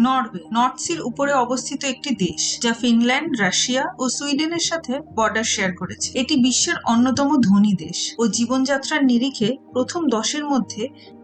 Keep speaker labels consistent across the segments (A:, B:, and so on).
A: Norway north সির উপরে অবস্থিত একটি দেশ, যা ফিনল্যান্ড, রাশিয়া ও সুইডেনের সাথে বর্ডার শেয়ার করেছে। এটি বিশ্বের অন্যতম ধনী দেশ ও জীবনযাত্রার নিরিখে প্রথম 10-এর মধ্যে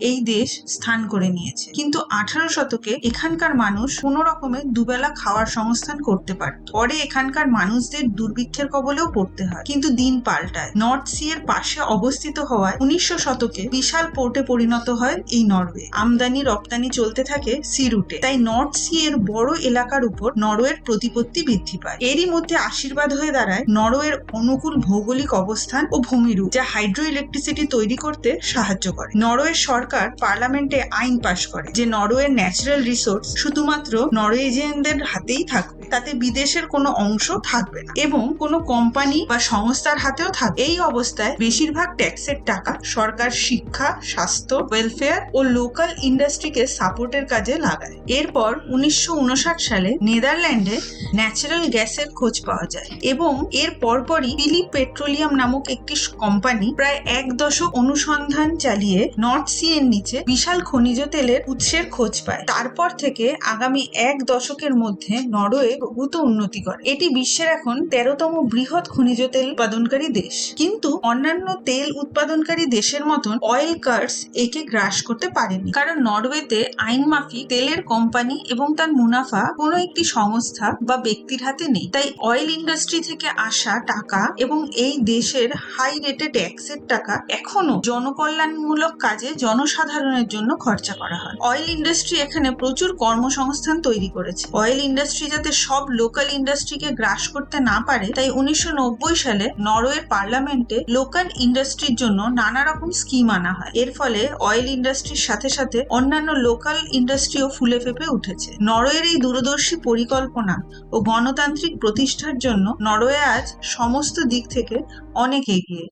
A: এই দেশ স্থান করে নিয়েছে। কিন্তু 18 শতকে এখানকার মানুষ কোনো রকমে দুবেলা খাওয়ার সংস্থান করতে পারত। পরে এখানকার মানুষদের দুর্ভিক্ষের কবলেও পড়তে হয়, কিন্তু দিন পাল্টায়। নর্থ সি এর পাশে অবস্থিত হওয়ায় 1900 শতকে বিশাল পোর্টে পরিণত হয় এই নরওয়ে। আমদানি রপ্তানি চলতে থাকে সি রুটে, তাই নর্থ সি এর বড় এলাকার উপর নরওয়ের প্রতিপত্তি বৃদ্ধি পায়। এরই মধ্যে আশীর্বাদ হয়ে দাঁড়ায় নরওয়ের অনুকূল ভৌগোলিক অবস্থান ও ভূমিরূপ, যা হাইড্রো ইলেকট্রিসিটি তৈরি করতে সাহায্য করে। নরওয়ের সরকার পার্লামেন্টে আইন পাশ করে যে নরওয়ের ন্যাচারাল রিসোর্স শুধুমাত্র নরওয়েজিয়ানদের হাতেই থাকবে, তাতে বিদেশের কোনো অংশ থাকবে না এবং কোনো কোম্পানি বা সংস্থার হাতেও থাকবে। এই অবস্থায় বেশিরভাগ ট্যাক্সের টাকা সরকার শিক্ষা, স্বাস্থ্য, ওয়েলফেয়ার ও লোকাল ইন্ডাস্ট্রিকে সাপোর্টের কাজে লাগায়। এরপর 1959 সালে নেদারল্যান্ডে ন্যাচারাল গ্যাসের খোঁজ পাওয়া যায় এবং এর পরপরই ফিলিপ পেট্রোলিয়াম নামক একটি কোম্পানি প্রায় 1 দশক অনুসন্ধান চালিয়ে নর্থ সি এর নিচে বিশাল খনিজ তেলের উৎসের খোঁজ পায়। তারপর থেকে আগামী 1 দশকের মধ্যে নরওয়ে প্রভূত উন্নতি করে। এটি বিশ্বের এখন 13তম বৃহৎ খনিজ তেল উৎপাদনকারী দেশ। কিন্তু অন্যান্য তেল উৎপাদনকারী দেশের মতন অয়েল কার্স একে গ্রাস করতে পারেনি, কারণ নরওয়েতে আইন মাফিক তেলের কোম্পানি এবং তার মুনাফা কোনো একটি সংস্থা বা ব্যক্তির হাতে নেই। তাই অয়েল ইন্ডাস্ট্রি থেকে আসা টাকা এবং এই দেশের হাই রেটে ট্যাক্সের টাকা এখনো জনকল্যাণমূলক কাজে জনসাধারণের জন্য খরচা করা হয়। অয়েল ইন্ডাস্ট্রি এখানে প্রচুর কর্মসংস্থান তৈরি করেছে। অয়েল ইন্ডাস্ট্রি যাতে সব লোকাল ইন্ডাস্ট্রিকে গ্রাস করতে না পারে, তাই 1990 সালে নরওয়ের পার্লামেন্টে লোকাল ইন্ডাস্ট্রির জন্য নানা রকম স্কিম আনা হয়। এর ফলে অয়েল ইন্ডাস্ট্রির সাথে সাথে অন্যান্য লোকাল ইন্ডাস্ট্রিও ফুলে ফেঁপে উঠেছে। নরওয়ের এই দূরদর্শী পরিকল্পনা ও গণতান্ত্রিক প্রতিষ্ঠার জন্য নরওয়ে আজ সমস্ত দিক থেকে অনেক এগিয়ে।